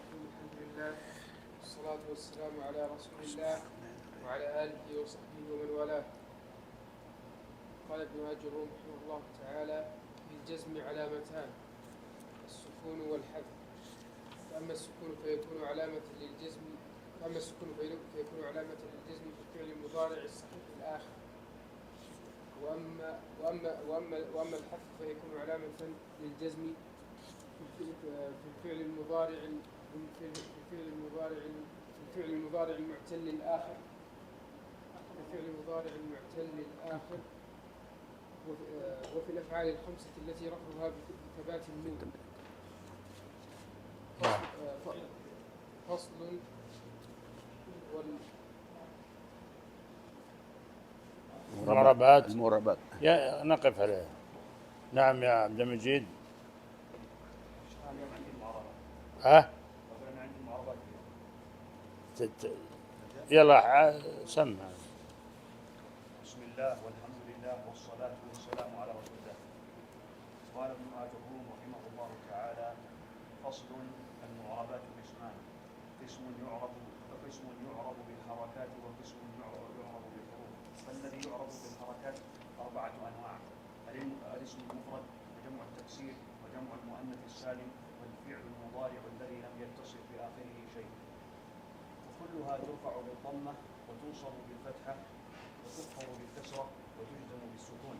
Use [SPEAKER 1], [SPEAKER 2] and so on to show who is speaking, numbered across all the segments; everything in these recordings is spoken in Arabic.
[SPEAKER 1] الرحيم. الحمد لله والصلاة والسلام على رسول الله وعلى آله وصحبه ومن والاه. قال ابن أجر رحمه الله تعالى: للجزم علامتان: السكون والحذف. فأما السكون فيكون علامة للجزم في الفعل المضارع الصحيح الآخر، وأما الحذف فيكون علامة للجزم في الفعل المضارع المعتل الآخر، وفي الأفعال الخمسة التي رفعها بثبات النون. فصل
[SPEAKER 2] المربات
[SPEAKER 3] يا نقف عليه. نعم يا عبد المجيد. يلا سمع.
[SPEAKER 2] بسم الله والحمد لله والصلاة والسلام على رسول الله. قال ابن آجروم رحمه الله تعالى: فصل: المعربات قسمان، قسم يعرب بالحركات وقسم يعرب بالحروف. فالذي يعرب بالحركات 4 أنواع: الاسم المفرد، وجمع التكسير، وجمع المؤنث السالم، والفعل المضارع الذي لم يتصل بآخره شيء. وكلها ترفع بالضمة وتنصب بالفتحة وتخفض بالكسرة وتجزم بالسكون.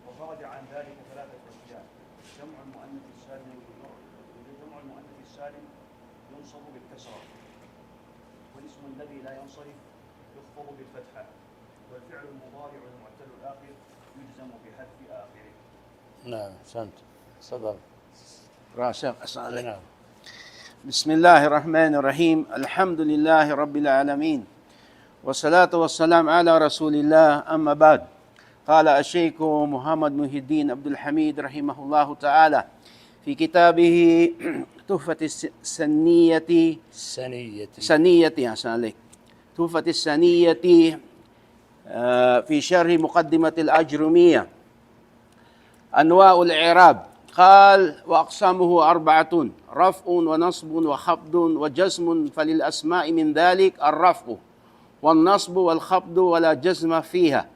[SPEAKER 2] وخرج عن ذلك 3 أشياء: جمع المؤنث السالم ينصب بالكسرة، والاسم الذي لا ينصرف يخفض بالفتحة، والفعل المضارع المعتل الآخر يجزم بحذف آخره.
[SPEAKER 3] نعم سنت صدر
[SPEAKER 2] راسخ. نعم. بسم الله الرحمن الرحيم. الحمد لله رب العالمين، والصلاة والسلام على رسول الله. أما بعد، قال الشيخ محمد محي الدين عبد الحميد رحمه الله تعالى في كتابه تحفة السنية في شرح مقدمة الأجرمية أنواع الإعراب. قال: وأقسامه 4: رفع ونصب وخفض وجزم. فللأسماء من ذلك الرفع والنصب والخفض ولا جزم فيها،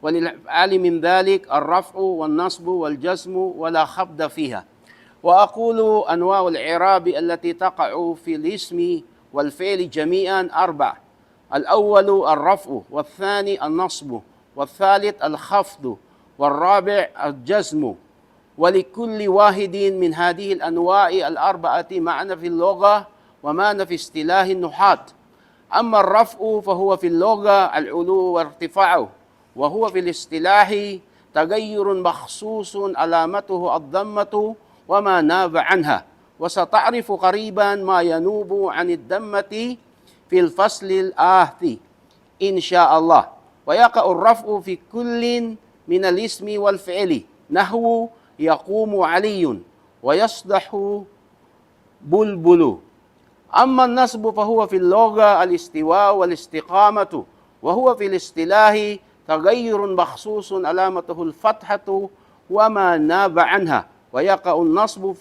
[SPEAKER 2] وللأفعال من ذلك الرفع والنصب والجزم ولا خفض فيها. وأقول أنواع الإعراب التي تقع في الاسم والفعل جميعا 4: الأول الرفع، والثاني النصب، والثالث الخفض، والرابع الجزم. ولكل واحد من هذه الأنواع 4 معنى في اللغة ومعنى في اصطلاح النحاة. أما الرفع فهو في اللغة العلو وارتفاعه، وهو في الاصطلاح تغير مخصوص علامته الضمة وما ناب عنها، وستعرف قريبا ما ينوب عن الضمة في الفصل الآتي إن شاء الله. ويقع الرفع في كل من الاسم والفعل، نحو يقوم علي ويصدح بلبل. أما النصب فهو في اللغة الاستواء والاستقامة، وهو في الاصطلاح تغير مخصوص علامته الفتحة وما ناب عنها. ويقع النصب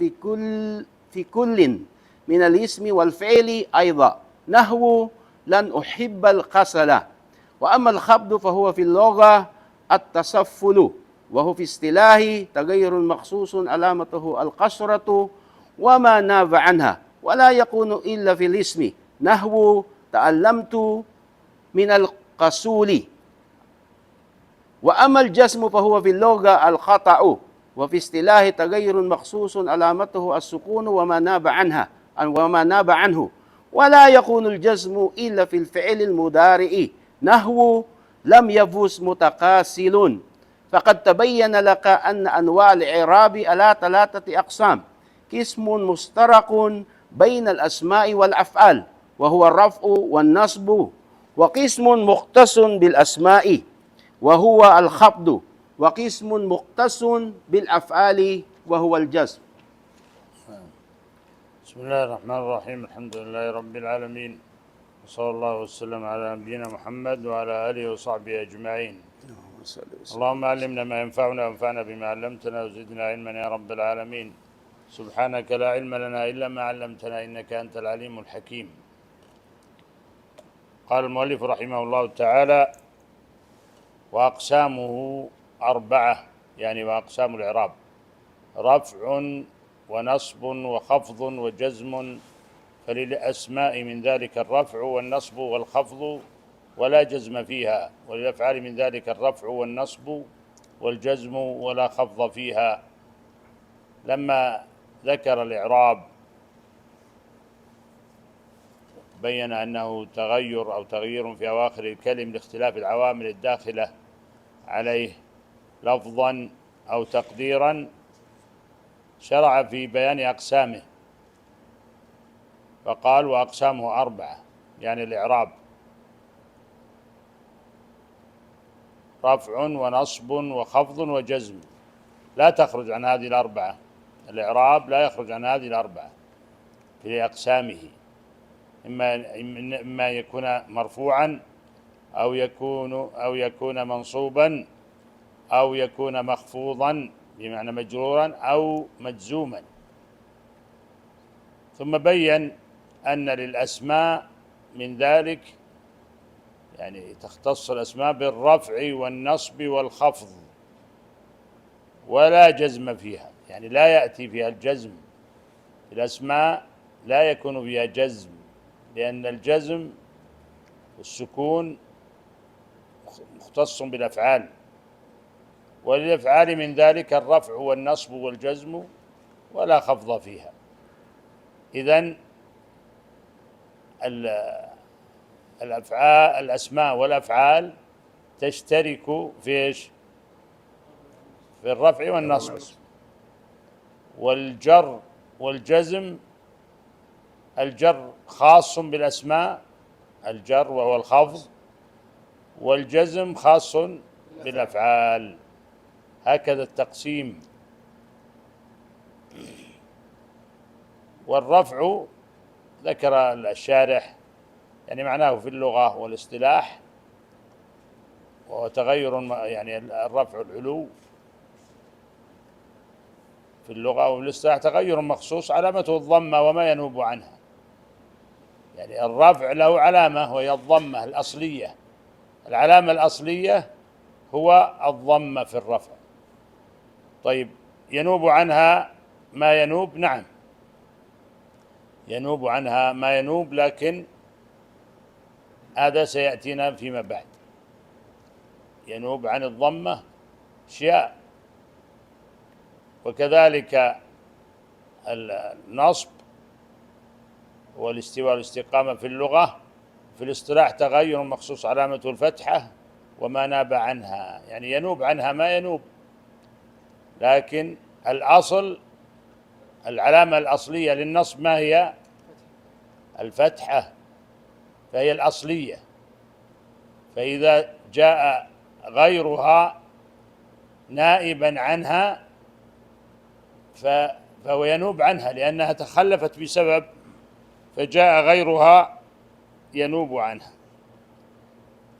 [SPEAKER 2] في كل من الاسم والفعل أيضا، نحو لن أحب القسل. وأما الخفض فهو في اللغة التسفل، وهو في اصطلاح تغير مخصوص علامته القشرة وما ناب عنها، ولا يكون إلا في الاسم، نحو تعلمت من القسول. وأما الجزم فهو في اللغة الخطأ، وفي اصطلاح تغير مخصوص علامته السكون وما ناب عنه، ولا يكون الجزم إلا في الفعل المضارع، نحو لم يفز متقاسل. فقد تبين لك أن أنواع الإعراب على 3 أقسام: قسم مشترك بين الأسماء والأفعال وهو الرفع والنصب، وقسم مختص بالأسماء وهو الخفض، وقسم مختص بالأفعال وهو الجزم.
[SPEAKER 3] بسم الله الرحمن الرحيم. الحمد لله رب العالمين، وصلى الله وسلم على نبينا محمد وعلى آله وصحبه أجمعين. اللهم علمنا ما ينفعنا وانفعنا بما علمتنا وزدنا علما يا رب العالمين. سبحانك لا علم لنا إلا ما علمتنا إنك أنت العليم الحكيم. قال المؤلف رحمه الله تعالى: وأقسامه أربعة، يعني وأقسام الإعراب: رفع ونصب وخفض وجزم، فللأسماء من ذلك الرفع والنصب والخفض ولا جزم فيها، وللأفعال من ذلك الرفع والنصب والجزم ولا خفض فيها. لما ذكر الإعراب بين أنه تغير أو تغيير في أواخر الكلم لاختلاف العوامل الداخلة عليه لفظا أو تقديرا، شرع في بيان أقسامه فقال: وأقسامه أربعة، يعني الإعراب: رفع ونصب وخفض وجزم، لا تخرج عن هذه الأربعة. الإعراب لا يخرج عن هذه الأربعة في أقسامه، إما يكون مرفوعا أو يكون منصوبا أو يكون مخفوضا بمعنى مجرورا أو مجزوما. ثم بين أن للأسماء من ذلك، يعني تختص الأسماء بالرفع والنصب والخفض ولا جزم فيها، يعني لا يأتي فيها الجزم. الأسماء لا يكون فيها جزم، لأن الجزم والسكون مختص بالأفعال، وللأفعال من ذلك الرفع والنصب والجزم ولا خفض فيها. إذن الأسماء والأفعال تشترك في إيش؟ في الرفع والنصب والجر والجزم. الجر خاص بالأسماء، الجر وهو الخفض، والجزم خاص بالأفعال. هكذا التقسيم. والرفع ذكر الشارح يعني معناه في اللغة والاصطلاح، وهو تغير، يعني الرفع العلو في اللغة، والاصطلاح تغير مخصوص علامته الضمة وما ينوب عنها. يعني الرفع له علامة وهي الضمة الأصلية، العلامة الأصلية هو الضمة في الرفع. طيب، ينوب عنها ما ينوب، نعم ينوب عنها ما ينوب، لكن هذا سيأتينا فيما بعد. ينوب عن الضمة أشياء، وكذلك النصب والاستواء والاستقامة في اللغة. في الاصطلاح تغير مخصوص علامته الفتحة وما ناب عنها، يعني ينوب عنها ما ينوب، لكن الأصل العلامة الأصلية للنصب ما هي؟ الفتحة، فهي الأصلية. فإذا جاء غيرها نائبا عنها فهو ينوب عنها، لأنها تخلفت بسبب، فجاء غيرها ينوب عنها.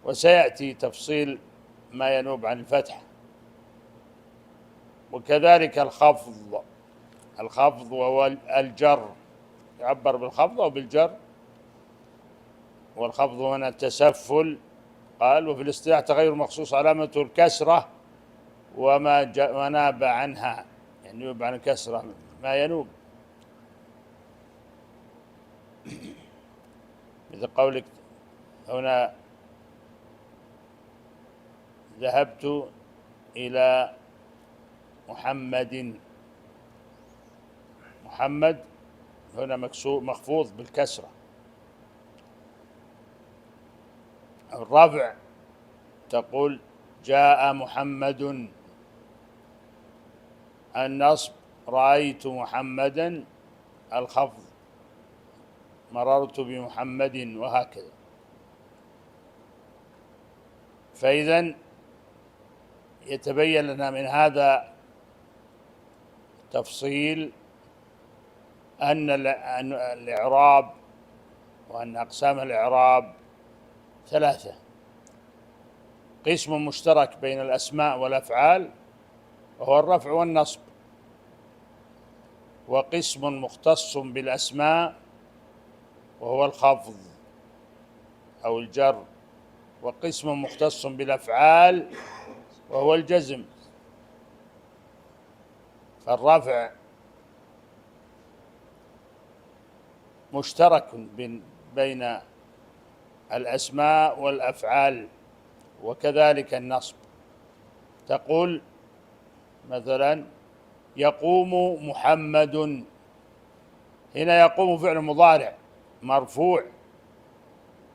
[SPEAKER 3] وسيأتي تفصيل ما ينوب عن الفتح. وكذلك الخفض وهو الجر، يعبر بالخفض أو بالجر. والخفض هنا التسفل. قال: وفي الاصطلاح تغير مخصوص علامته الكسرة وما ناب عنها، يعني ينوب عن الكسرة ما ينوب، مثل قولك هنا: ذهبت إلى محمد. محمد هنا مخفوض بالكسرة. الرفع تقول: جاء محمد. النصب: رأيت محمدا. الخفض: مررت بمحمد، وهكذا. فإذن يتبين لنا من هذا تفصيل أن الإعراب، وأن أقسام الإعراب ثلاثة: قسم مشترك بين الأسماء والأفعال وهو الرفع والنصب، وقسم مختص بالأسماء وهو الخفض أو الجر، وقسم مختص بالأفعال وهو الجزم. فالرفع مشترك بين الأسماء والأفعال، وكذلك النصب. تقول مثلا يقوم محمد، هنا يقوم فعل مضارع مرفوع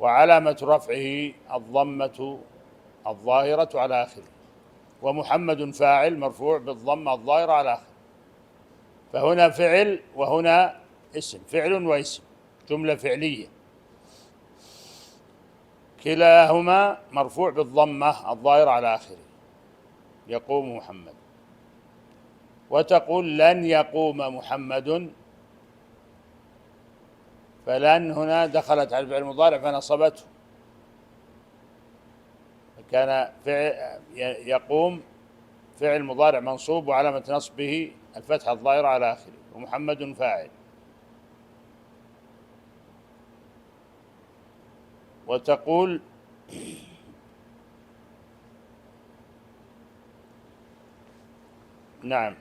[SPEAKER 3] وعلامة رفعه الضمة الظاهرة على آخره، ومحمد فاعل مرفوع بالضمة الظاهرة على آخره. فهنا فعل وهنا اسم، فعل واسم، جملة فعلية، كلاهما مرفوع بالضمة الظاهرة على آخره، يقوم محمد. وتقول لن يقوم محمد، فلن هنا دخلت على الفعل المضارع فنصبته، كان يقوم فعل مضارع منصوب وعلامة نصبه الفتحة الظاهرة على آخره، ومحمد فاعل. وتقول نعم،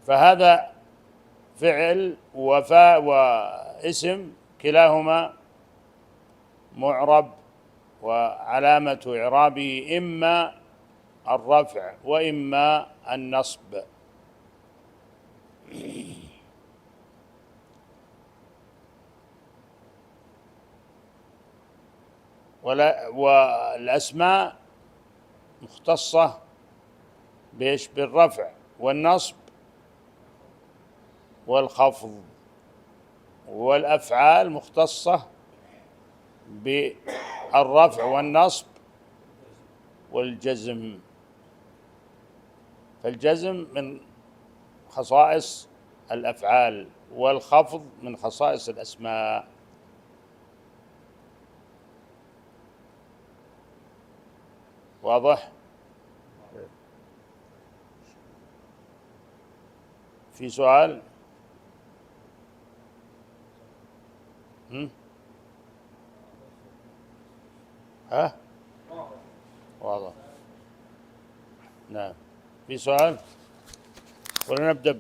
[SPEAKER 3] فهذا فعل وفاء واسم كلاهما معرب، وعلامة إعرابه إما الرفع وإما النصب. والأسماء مختصة بالرفع والنصب والخفض، والأفعال مختصة بالرفع والنصب والجزم. فالجزم من خصائص الأفعال والخفض من خصائص الأسماء. واضح؟ في سؤال؟ ها؟ واضح. نعم، في سؤال ولا نبدأ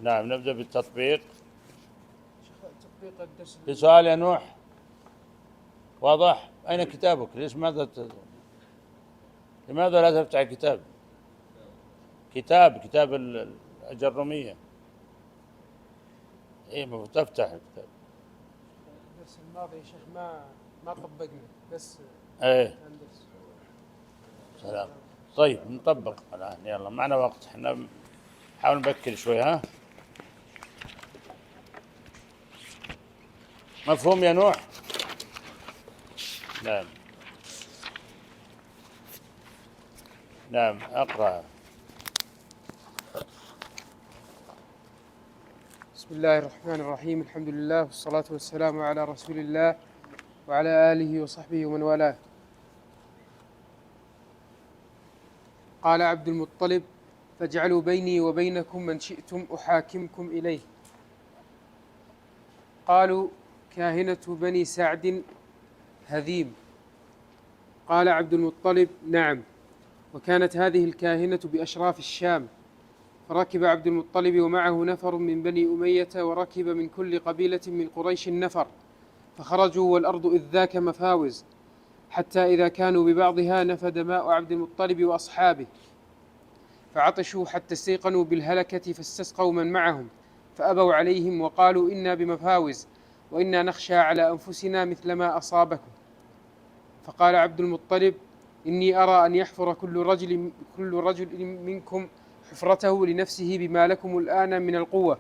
[SPEAKER 3] نعم، نبدأ بالتطبيق.
[SPEAKER 1] تطبيق الدرس.
[SPEAKER 3] في سؤال يا نوح؟ واضح؟ أين كتابك؟ لماذا لا تفتح الكتاب؟ كتاب الأجرمية. إيه، المفروض تفتح الكتاب.
[SPEAKER 1] الدرس الماضي يا شيخ ما طبقنا بس.
[SPEAKER 3] إيه. سلام. طيب نطبق الآن، يلا معنا وقت، احنا نحاول نبكر شوي. ها، مفهوم يا نوح؟ نعم نعم، أقرأ.
[SPEAKER 1] بسم الله الرحمن الرحيم، الحمد لله والصلاة والسلام على رسول الله وعلى آله وصحبه ومن والاه. قال عبد المطلب: فاجعلوا بيني وبينكم من شئتم أحاكمكم إليه. قالوا: كاهنة بني سعد هذيم. قال عبد المطلب: نعم، وكانت هذه الكاهنة بأشراف الشام. فركب عبد المطلب ومعه نفر من بني أمية، وركب من كل قبيلة من قريش نفر، فخرجوا والأرض إذ ذاك مفاوز، حتى إذا كانوا ببعضها نفد ماء عبد المطلب وأصحابه، فعطشوا حتى استيقنوا بالهلكة، فاستسقوا من معهم، فأبوا عليهم وقالوا: إنا بمفاوز، وإنا نخشى على أنفسنا مثل ما أصابكم. فقال عبد المطلب: إني أرى أن يحفر كل رجل منكم حفرته لنفسه بما لكم الآن من القوة،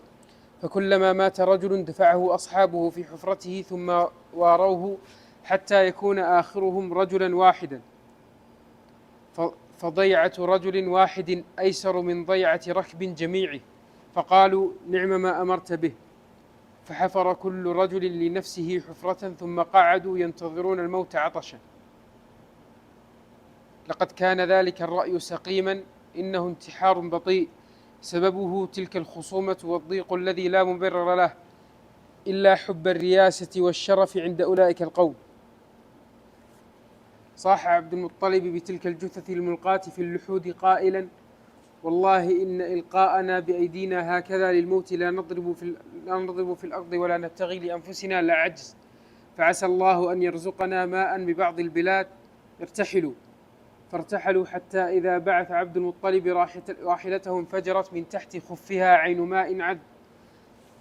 [SPEAKER 1] فكلما مات رجل دفعه أصحابه في حفرته ثم واروه حتى يكون آخرهم رجلا واحدا، فضيعة رجل واحد أيسر من ضيعة ركب جميع. فقالوا: نعم ما أمرت به. فحفر كل رجل لنفسه حفرة، ثم قعدوا ينتظرون الموت عطشا. لقد كان ذلك الرأي سقيما، إنه انتحار بطيء، سببه تلك الخصومة والضيق الذي لا مبرر له إلا حب الرياسة والشرف عند أولئك القوم. صاح عبد المطلب بتلك الجثث الملقاة في اللحود قائلا: والله إن إلقاءنا بأيدينا هكذا للموت لا نضرب في الأرض ولا نبتغي لأنفسنا لا عجز، فعسى الله أن يرزقنا ماء ببعض البلاد. ارتحلوا. فارتحلوا حتى إذا بعث عبد المطلب راحلته انفجرت من تحت خفها عين ماء عذب،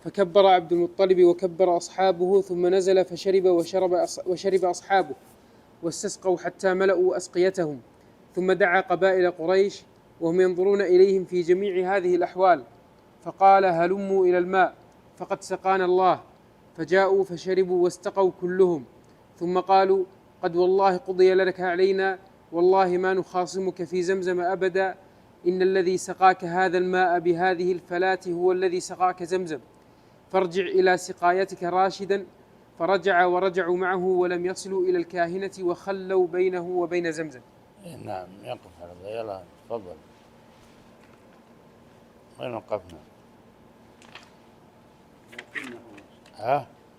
[SPEAKER 1] فكبر عبد المطلب وكبر أصحابه، ثم نزل فشرب وشرب أصحابه واستسقوا حتى ملأوا أسقيتهم، ثم دعا قبائل قريش وهم ينظرون إليهم في جميع هذه الأحوال، فقال: هلموا إلى الماء فقد سقانا الله. فجاءوا فشربوا واستقوا كلهم، ثم قالوا: قد والله قضي لك علينا، والله ما نخاصمك في زمزم أبدا، إن الذي سقاك هذا الماء بهذه الفلاة هو الذي سقاك زمزم، فارجع إلى سقايتك راشدا. فرجع ورجعوا معه ولم يصلوا إلى الكاهنة وخلوا بينه وبين زمزم.
[SPEAKER 3] نعم، يقف هذا. يلا تفضل. وين وقفنا؟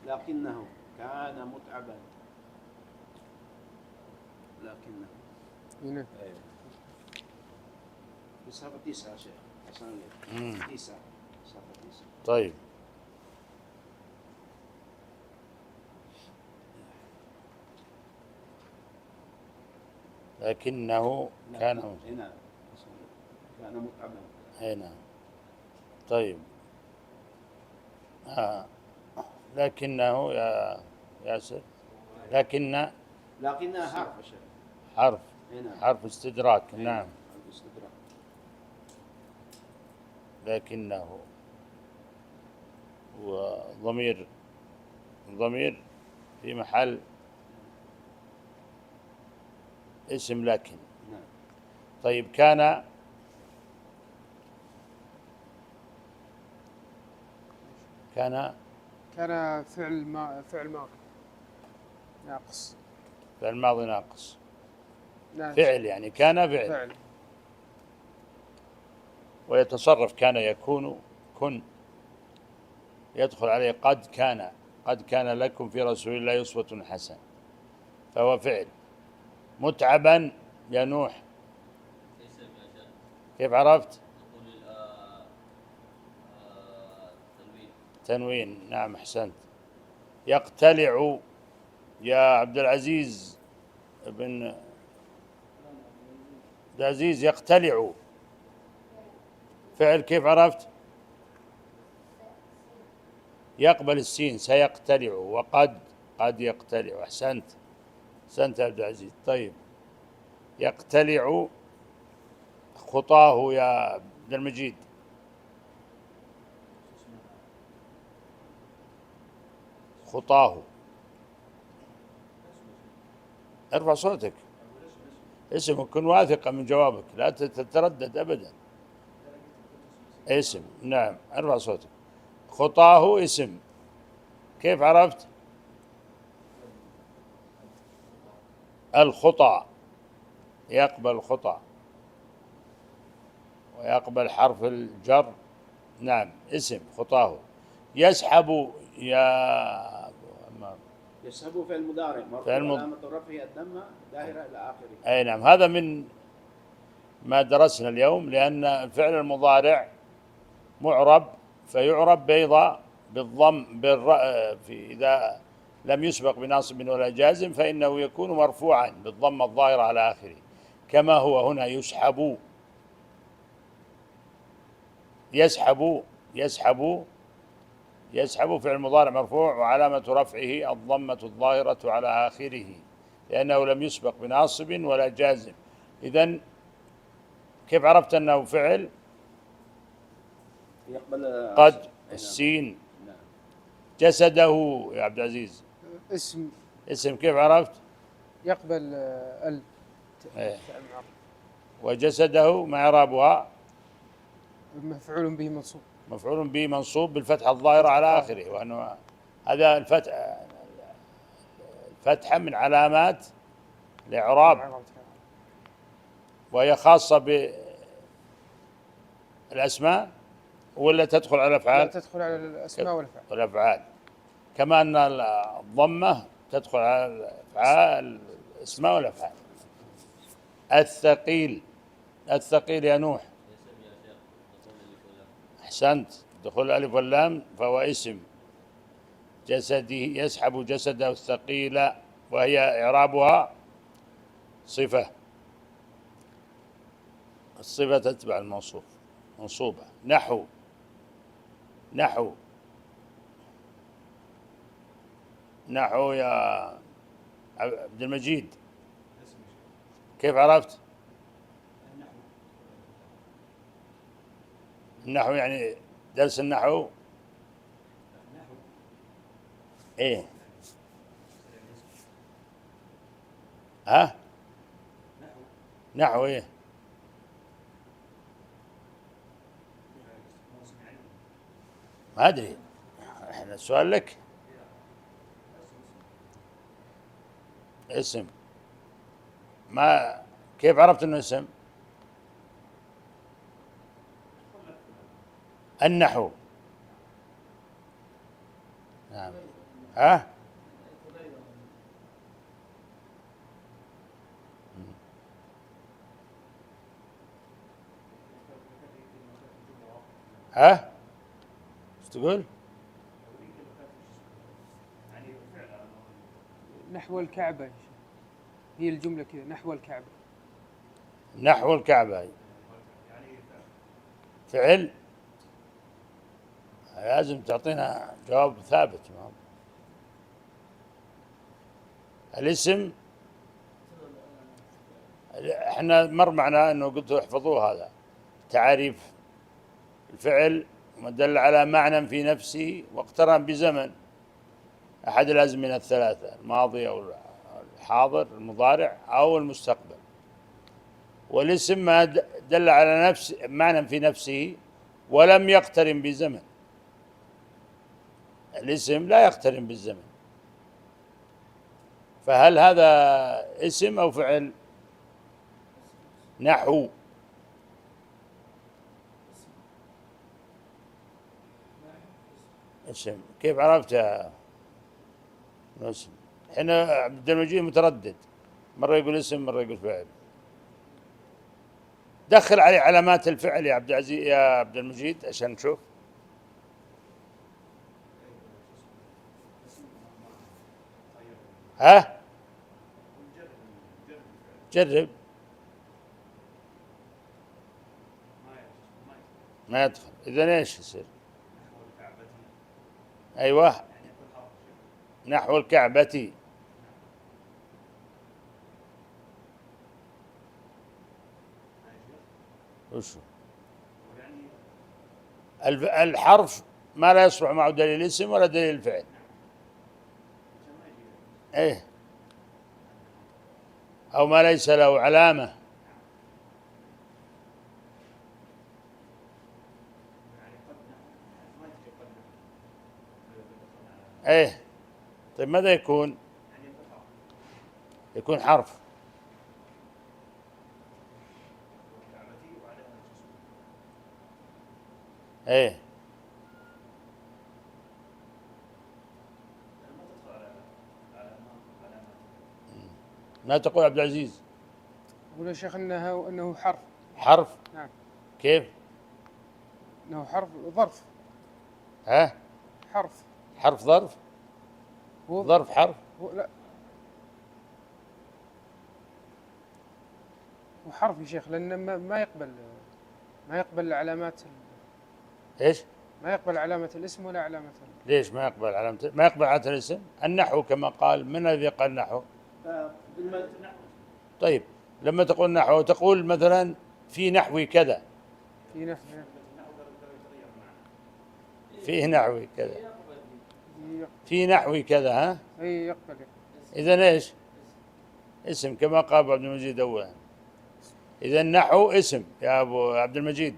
[SPEAKER 4] لكنه كان متعبا. لكنه
[SPEAKER 1] هنا
[SPEAKER 4] بصفة 9 شيخ عشان 9 صفة 9.
[SPEAKER 3] طيب، لكنه كان
[SPEAKER 4] هنا كان متعبا.
[SPEAKER 3] هنا. طيب، لكنه يا ياسر، لكنها
[SPEAKER 4] حرف شيخ.
[SPEAKER 3] حرف
[SPEAKER 4] هنا
[SPEAKER 3] حرف استدراك.
[SPEAKER 4] هنا.
[SPEAKER 3] نعم،
[SPEAKER 4] حرف استدراك.
[SPEAKER 3] لكنه وضمير في محل اسم لكن.
[SPEAKER 4] نعم.
[SPEAKER 3] طيب، كان
[SPEAKER 1] فعل ماضي ناقص.
[SPEAKER 3] فعل ماضي ناقص.
[SPEAKER 1] نعم.
[SPEAKER 3] فعل يعني كان فعل. ويتصرف كان يكون كن، يدخل عليه قد كان لكم في رسول الله أسوة حسنة، فهو فعل. متعبا يا نوح، كيف عرفت؟ تنوين. نعم، أحسنت. يقتلع يا عبد العزيز بن عبد العزيز، يقتلع فعل، كيف عرفت؟ يقبل السين، سيقتلع، وقد يقتلع. أحسنت يا عبد العزيز. طيب، يقتلع خطاه يا عبد المجيد. خطاه. ارفع صوتك. اسم، كن واثقا من جوابك، لا تتردد أبدا. اسم. نعم، ارفع صوتك. خطاه اسم، كيف عرفت؟ الخطى، يقبل الخطى ويقبل حرف الجر. نعم، اسم خطاه. يسحب يا
[SPEAKER 4] يسحب فعل مضارع مرفوع علامة رفعه الضمة ظاهرة إلى آخره.
[SPEAKER 3] أي نعم، هذا من ما درسنا اليوم، لأن الفعل المضارع معرب، فيعرب أيضا بالضم إذا لم يسبق بناصب ولا جازم فإنه يكون مرفوعا بالضمة الظاهرة على آخره، كما هو هنا. يسحب فعل مضارع مرفوع وعلامة رفعه الضمة الظاهرة على آخره، لأنه لم يسبق بناصب ولا جازم. إذن كيف عرفت أنه فعل؟
[SPEAKER 4] يقبل
[SPEAKER 3] قد السين.
[SPEAKER 4] نعم.
[SPEAKER 3] جسده يا عبد العزيز اسم، كيف عرفت؟
[SPEAKER 1] يقبل
[SPEAKER 3] وجسده ما إعرابها؟
[SPEAKER 1] مفعول به
[SPEAKER 3] منصوب بالفتحة الظاهرة على آخره، وأنه هذا الفتحة من علامات الإعراب. وهي خاصة بالأسماء ولا تدخل على
[SPEAKER 1] لا
[SPEAKER 3] الأفعال؟
[SPEAKER 1] تدخل على الأسماء والأفعال.
[SPEAKER 3] والأفعال، كما أن الضمة تدخل على الأفعال، الأسماء والأفعال. الثقيل، الثقيل يا نوح، أحسنت، دخول الألف واللام فهو اسم. جسده، يسحب جسده الثقيل، وهي إعرابها صفة، الصفة تتبع الموصوف، منصوبة. نحو، نحو، نحو يا عبد المجيد، كيف عرفت؟ النحو يعني درس النحو؟ ايه، ها؟ نحو ايه؟ ما ادري، احنا السؤال لك. اسم، ما كيف عرفت انه اسم؟ النحو، نعم. ها؟ ها؟ ايش تقول؟
[SPEAKER 1] نحو الكعبة هي الجملة كذا، نحو الكعبة.
[SPEAKER 3] نحو الكعبة فعل، لازم تعطينا جواب ثابت. الاسم احنا مر معنا انه قلت احفظوه هذا تعريف الفعل، ما دل على معنى في نفسه واقترن بزمن، احد الازمنه الثلاثه، الماضي او الحاضر المضارع او المستقبل. والاسم ما دل على نفس معنى في نفسه ولم يقترن بزمن، الاسم لا يقترن بالزمن، فهل هذا اسم او فعل؟ نحو، اسم. كيف عرفت يا اسم؟ هنا عبد المجيد متردد، مرة يقول اسم مرة يقول فعل. دخل عليه علامات الفعل يا عبد العزيز، يا عبد المجيد، عشان نشوف. ها؟ جرب. ما يدخل، إذا ايش يصير؟ أيوه، نحو الكعبة. وشو؟ الحرف ما لا يصلح معه دليل الاسم ولا دليل الفعل. ايه، او ما ليس له علامة. ايه، طيب ماذا يكون؟ يكون حرف. ايه، ما تقول عبد العزيز؟
[SPEAKER 1] أقول يا شيخ أنه حرف.
[SPEAKER 3] حرف؟
[SPEAKER 1] نعم.
[SPEAKER 3] كيف؟
[SPEAKER 1] أنه حرف ظرف.
[SPEAKER 3] ها؟
[SPEAKER 1] حرف.
[SPEAKER 3] حرف ظرف؟ ظرف حرف؟
[SPEAKER 1] لا، هو حرف يا شيخ، لأنه ما يقبل علامات.
[SPEAKER 3] ايش؟
[SPEAKER 1] ما يقبل علامة الاسم ولا علامة
[SPEAKER 3] ليش ما يقبل علامة؟ ما يقبل علامة الاسم؟ النحو كما قال، من الذي قال نحو؟ طيب لما تقول نحو تقول مثلا في نحوي كذا،
[SPEAKER 1] في نحو.
[SPEAKER 3] فيه نحوي كذا، في نحوي كذا، ها؟
[SPEAKER 1] أي يقبل.
[SPEAKER 3] إذا ايش؟ اسم كما قال أبو عبد المجيد أولا. إذا النحو اسم يا أبو عبد المجيد،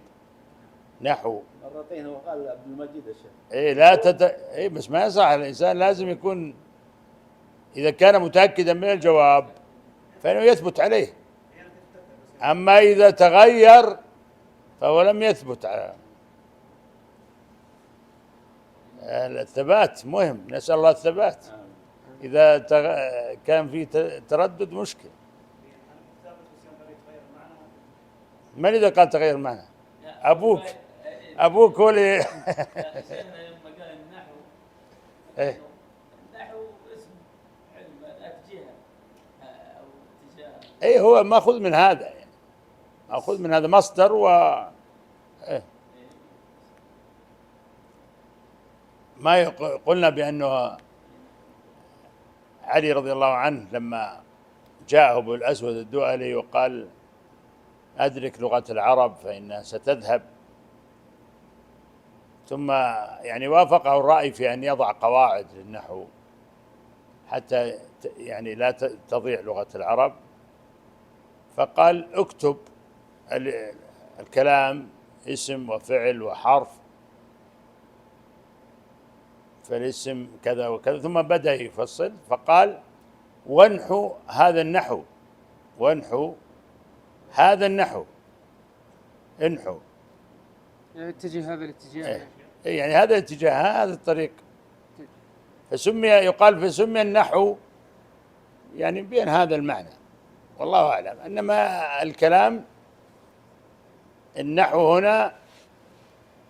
[SPEAKER 3] نحو.
[SPEAKER 4] مرتين هو قال عبد المجيد يا شيخ.
[SPEAKER 3] إيه لا إيه بس ما يصح، الإنسان لازم يكون إذا كان متأكدا من الجواب فإنه يثبت عليه. أما إذا تغير فهو لم يثبت على الثبات. مهم، نسأل الله الثبات. إذا كان في تردد مشكلة. من إذا قال تغير معنى؟ أبوك هو اللي
[SPEAKER 5] شيخنا لما قال النحو
[SPEAKER 3] إيه؟
[SPEAKER 5] النحو اسم علم ذات جهة أو اتجاه.
[SPEAKER 3] إيه، هو مأخوذ من هذا، يعني مأخوذ من هذا مصدر إيه. ما قلنا بأنه علي رضي الله عنه لما جاءه أبو الأسود الدؤلي وقال أدرك لغة العرب فإنها ستذهب، ثم يعني وافقه الرأي في أن يضع قواعد للنحو حتى يعني لا تضيع لغة العرب، فقال اكتب الكلام اسم وفعل وحرف، فالاسم كذا وكذا، ثم بدأ يفصل فقال وانحو هذا النحو، وانحو هذا النحو، انحو
[SPEAKER 1] يعني اتجه هذا الاتجاه.
[SPEAKER 3] إيه، يعني هذا الاتجاه، هذا الطريق. فسمي النحو يعني بين هذا المعنى، والله أعلم. إنما الكلام النحو هنا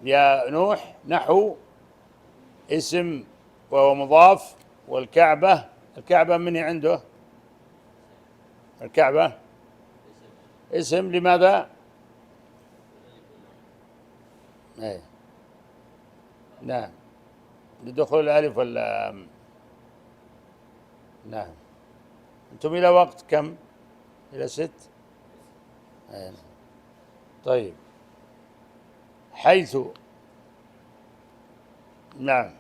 [SPEAKER 3] يا نوح نحو اسم وهو مضاف، والكعبة، الكعبة من عنده؟ الكعبة اسم لماذا؟ ايه نعم، لدخول الألف ولا نعم. أنتم إلى وقت كم؟ إلى 6. ايه. طيب، حيث، نعم،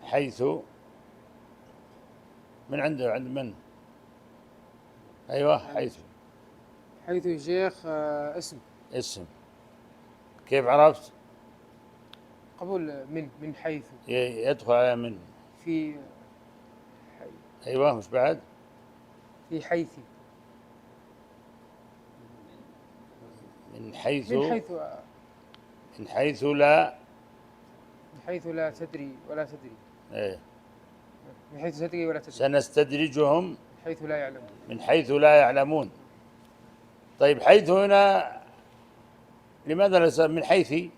[SPEAKER 3] حيث من عنده، عند من؟ أيوة، حيث
[SPEAKER 1] يا شيخ
[SPEAKER 3] اسم. كيف عرفت؟
[SPEAKER 1] قبول من حيث
[SPEAKER 3] يدخل على من؟
[SPEAKER 1] في
[SPEAKER 3] أيوة، مش بعد؟
[SPEAKER 1] في حيث
[SPEAKER 3] من حيث
[SPEAKER 1] من حيث لا تدري ولا تدري.
[SPEAKER 3] إيه؟
[SPEAKER 1] من حيث تدري ولا تدري.
[SPEAKER 3] سنستدرجهم
[SPEAKER 1] من حيث لا يعلمون.
[SPEAKER 3] من حيث لا يعلمون. طيب، حيث هنا لماذا لا من حيث؟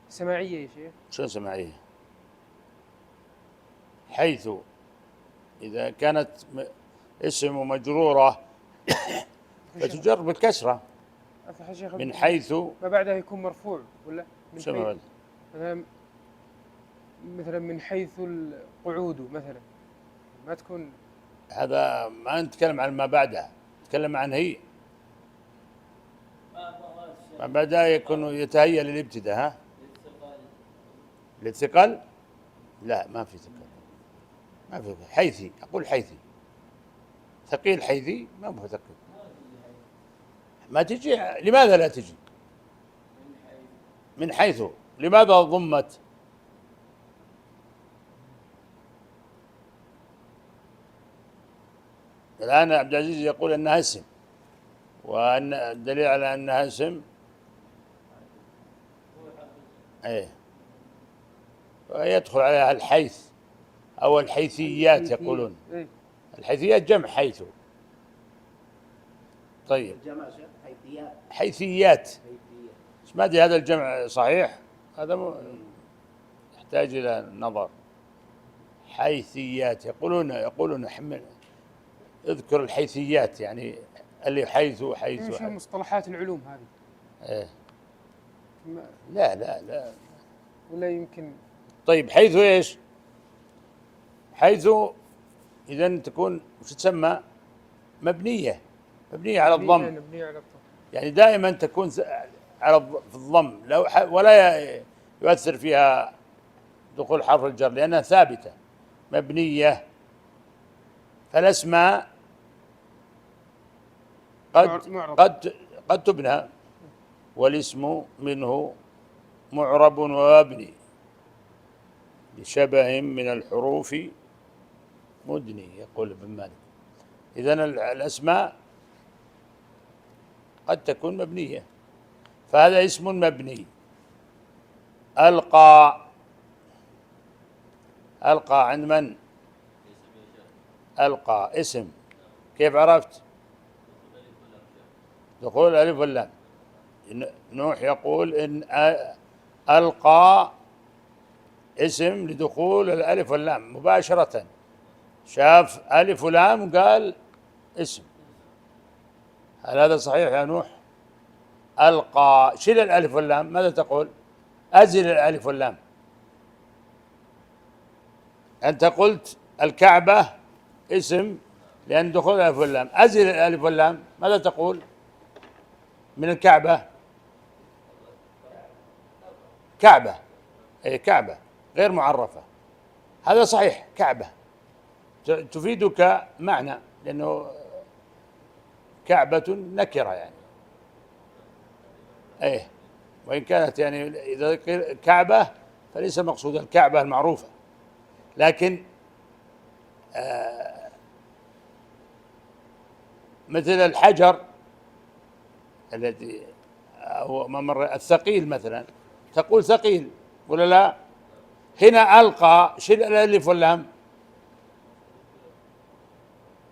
[SPEAKER 1] سماعية يا شيخ.
[SPEAKER 3] شو سماعية؟ حيث إذا كانت اسم ومجرورة فتجر بالكسرة. من حيث
[SPEAKER 1] ما بعدها يكون مرفوع ولا؟ من
[SPEAKER 3] حيث
[SPEAKER 1] مثلا من حيث القعود مثلا، ما تكون.
[SPEAKER 3] هذا ما نتكلم عن ما بعدها، نتكلم عن هي. ما بعدها يكون يتهيأ للابتداء. ها؟ للثقل؟ لا، ما في ثقل، ما في. حيثي، أقول حيثي، ثقيل حيثي، ما هو ثقيل. ما تجي. لماذا لا تجي؟ من حيث لماذا ضمت؟ الآن عبد العزيز يقول أنها اسم، وأن الدليل على أنها اسم إيه، ويدخل عليها الحيث أو الحيثيات يقولون. الحيثيات جمع حيث. طيب، حيثيات، ما أدري هذا الجمع صحيح، هذا يحتاج إلى نظر. حيثيات يقولون اذكر الحيثيات، يعني اللي حيث
[SPEAKER 1] مش مصطلحات العلوم هذه.
[SPEAKER 3] ايه. لا
[SPEAKER 1] ولا يمكن.
[SPEAKER 3] طيب، حيث ايش؟ حيث اذا تكون وش تسمى؟ مبنية على الضم. يعني دائما تكون على في الضم، ولا يؤثر فيها دخول حرف الجر لأنها ثابتة مبنية. فالاسماء قد تبنى، والاسم منه معرب ومبني لشبه من الحروف مدني يقول ابن مالك. إذن الأسماء قد تكون مبنية، فهذا اسم مبني. ألقى، ألقى عند من؟ ألقى اسم، كيف عرفت؟ دخول الألف واللام. نوح يقول إن ألقى اسم لدخول الألف واللام مباشرة، شاف ألف ولام قال اسم. هل هذا صحيح يا نوح؟ ألقى، شيل الألف واللام، ماذا تقول؟ أزل الألف واللام. أنت قلت الكعبة اسم لأن دخول الألف واللام، أزل الألف واللام، ماذا تقول من الكعبة؟ كعبة، أي كعبة غير معرفة، هذا صحيح. كعبة تفيدك معنى، لأنه كعبة نكرة يعني، أيه، وإن كانت يعني إذا كعبة فليس مقصود الكعبة المعروفة، لكن مثل الحجر الذي هو ممر الثقيل مثلا، تقول ثقيل ولا لا؟ هنا ألقى، شيل الألف واللام،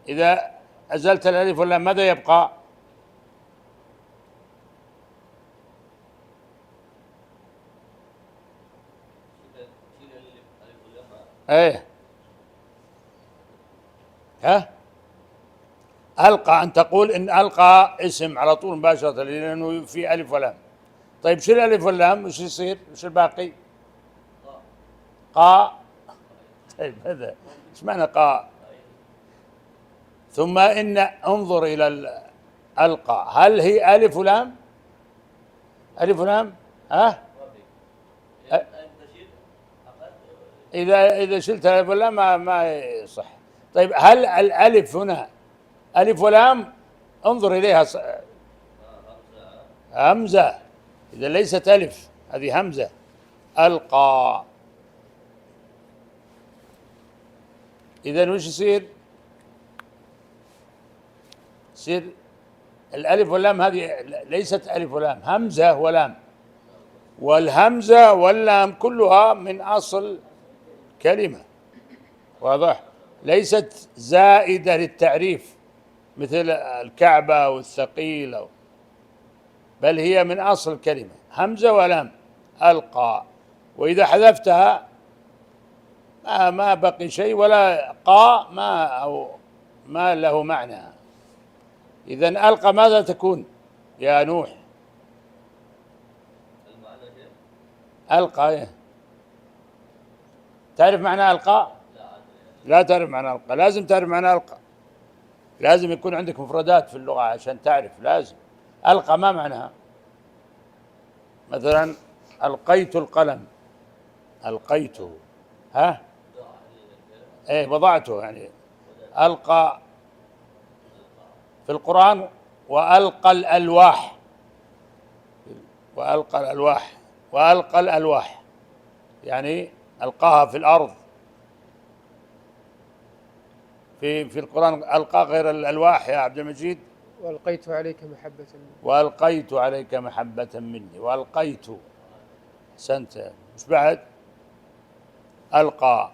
[SPEAKER 3] إذا أزلت الألف واللام ماذا يبقى؟ ايه، ها، ألقى، أن تقول إن ألقى اسم على طول مباشرة لأنه في ألف ولام. طيب شيل الألف واللام وش يصير؟ وش الباقي؟ قاء. طيب هذا ايش معنى قاء؟ ثم إن انظر إلى ألقى، هل هي ألف ولام؟ ألف ولام؟ ها؟ إذا شلت الألف واللام ما يصح. طيب هل الألف هنا ألف ولام؟ انظر إليها همزة، إذا ليست ألف هذه همزة. ألقى، إذا وش يصير؟ يصير الألف واللام هذه ليست ألف ولام، همزة ولام، والهمزة واللام كلها من أصل كلمة، واضح؟ ليست زائدة للتعريف مثل الكعبة والثقيل، بل هي من أصل الكلمة، همزة ولام. ألقى، وإذا حذفتها ما بقي شيء، ولا قاء ما له معنى. إذن ألقى ماذا تكون يا نوح؟ ألقى، إيه؟ تعرف معنى ألقى؟ لا تعرف معنى ألقى، لازم تعرف معنى ألقى، لازم يكون عندك مفردات في اللغة عشان تعرف. لازم ألقى ما معناها؟ مثلا ألقيت القلم، ألقيته، ها؟ إيه، وضعته يعني. ألقى في القرآن، وألقى الألواح، وألقى الألواح، وألقى الألواح يعني ألقاها في الأرض. في القرآن ألقى غير الألواح يا عبد المجيد.
[SPEAKER 1] وألقيت عليك محبة مني،
[SPEAKER 3] وألقيت عليك محبة مني، وألقيت، أحسنت. مش بعد ألقى؟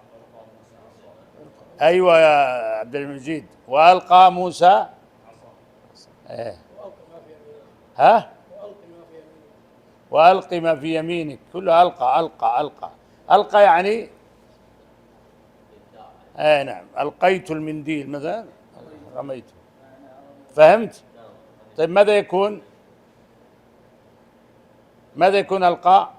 [SPEAKER 3] أيوة يا عبد المجيد، وألقى موسى، إيه، ها، وألق ما في يمينك، كله ألقى ألقى ألقى ألقى يعني، اي نعم. ألقيت المنديل مثلا، رميته، فهمت؟ طيب ماذا يكون؟ ماذا يكون ألقى؟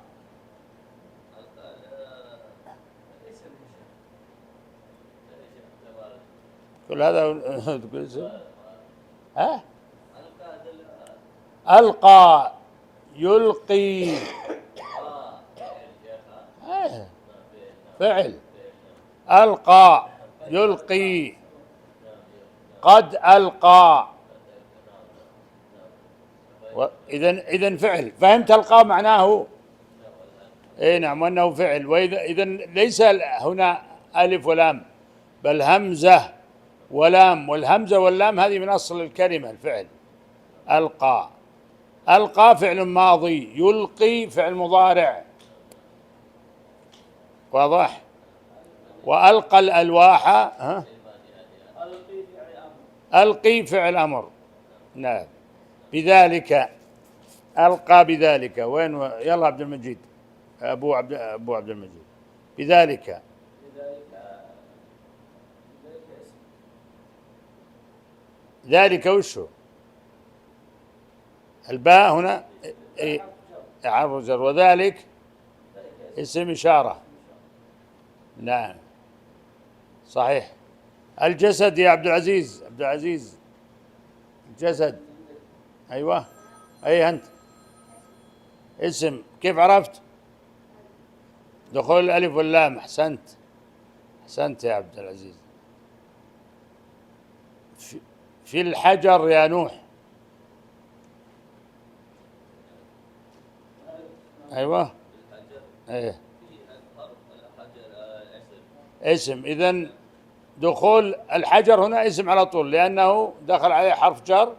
[SPEAKER 3] كل هذا تقول اسم؟ ها؟ ألقى يلقي، فعل. ألقى يلقي، قد ألقى، إذن فعل. فهمت ألقى معناه؟ اي نعم، وأنه فعل. وإذا ليس هنا ألف ولام، بل همزة ولام، والهمزة واللام هذه من أصل الكلمة الفعل. ألقى، ألقى فعل ماضي، يلقي فعل مضارع، واضح؟ وألقى الألواح، ها؟
[SPEAKER 5] ألقي فعل أمر.
[SPEAKER 3] ألقي فعل أمر، نعم. بذلك، ألقى بذلك، وين يلا عبد المجيد، أبو عبد المجيد. بذلك،
[SPEAKER 5] لذلك اسم.
[SPEAKER 3] ذلك وشو؟ الباء هنا إيه؟ حرف جر، وذلك اسم إشارة، نعم صحيح. الجسد يا عبد العزيز، عبد العزيز، جسد، أيوة، أي أنت اسم، كيف عرفت؟ دخول الألف واللام، أحسنت، أحسنت يا عبد العزيز. في الحجر يا نوح، أيوة، إيه اسم. إذن دخول الحجر هنا اسم على طول، لأنه دخل عليه حرف جر،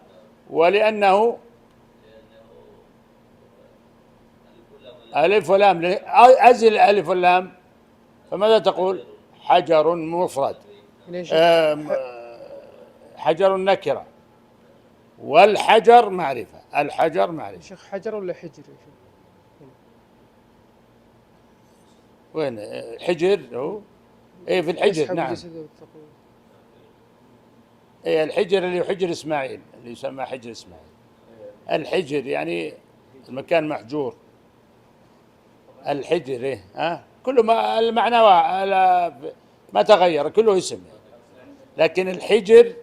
[SPEAKER 3] ولأنه ألف ولام، أزل الألف واللام، فماذا تقول؟ حجر مفرد، حجر نكرة، والحجر معرفة، الحجر معرفة.
[SPEAKER 1] شيخ حجر ولا حجر يا شيخ؟
[SPEAKER 3] وين حجر؟ هو ايه في الحجر، نعم. ايه الحجر اللي هو حجر اسماعيل، اللي يسمى حجر اسماعيل. الحجر يعني المكان محجور، الحجر ايه، ها، كله ما المعنى ما تغير، كله اسم. لكن الحجر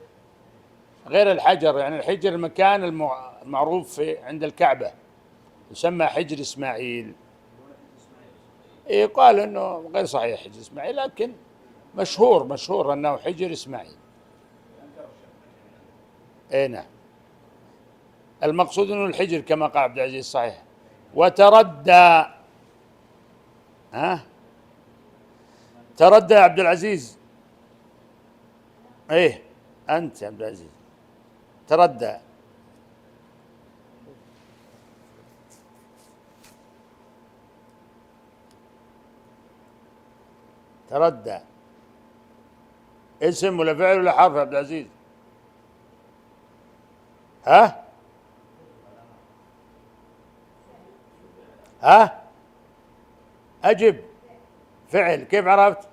[SPEAKER 3] غير الحجر، يعني الحجر المكان المعروف في عند الكعبة يسمى حجر اسماعيل. يقال انه غير صحيح حجر اسماعيل، لكن مشهور انه حجر اسماعيل. اي نعم. المقصود انه الحجر كما قال عبد العزيز، صحيح. وتردى، ها، تردى يا عبد العزيز، ايه انت يا عبد العزيز، تردى. تردى اسم ولا فعل ولا حرف يا عبد العزيز؟ ها؟ ها؟ أجب. فعل، كيف عرفت؟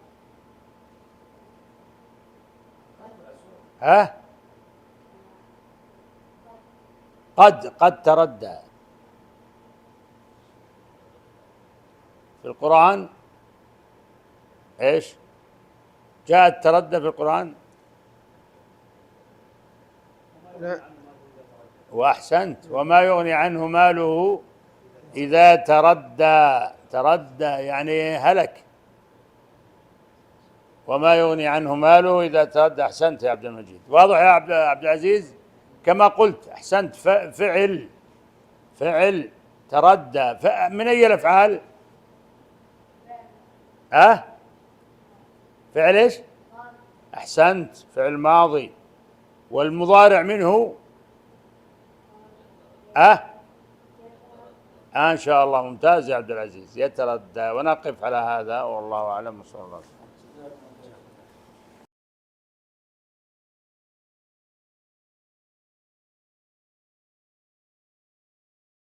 [SPEAKER 3] ها؟ قد تردى في القرآن. ايش؟ جاءت تردى في القرآن؟
[SPEAKER 1] لا.
[SPEAKER 3] وأحسنت. وما يغني عنه ماله إذا تردى، تردى يعني هلك. وما يغني عنه ماله إذا تردى. أحسنت يا عبد المجيد، واضح يا عبد العزيز؟ كما قلت، أحسنت. فعل تردى، من أي الأفعال؟ فعل إيش؟ أحسنت، فعل ماضي. والمضارع منه إن شاء الله. ممتاز يا عبد العزيز، يتردى. ونقف على هذا، والله أعلم، وصلى الله عليه وسلم.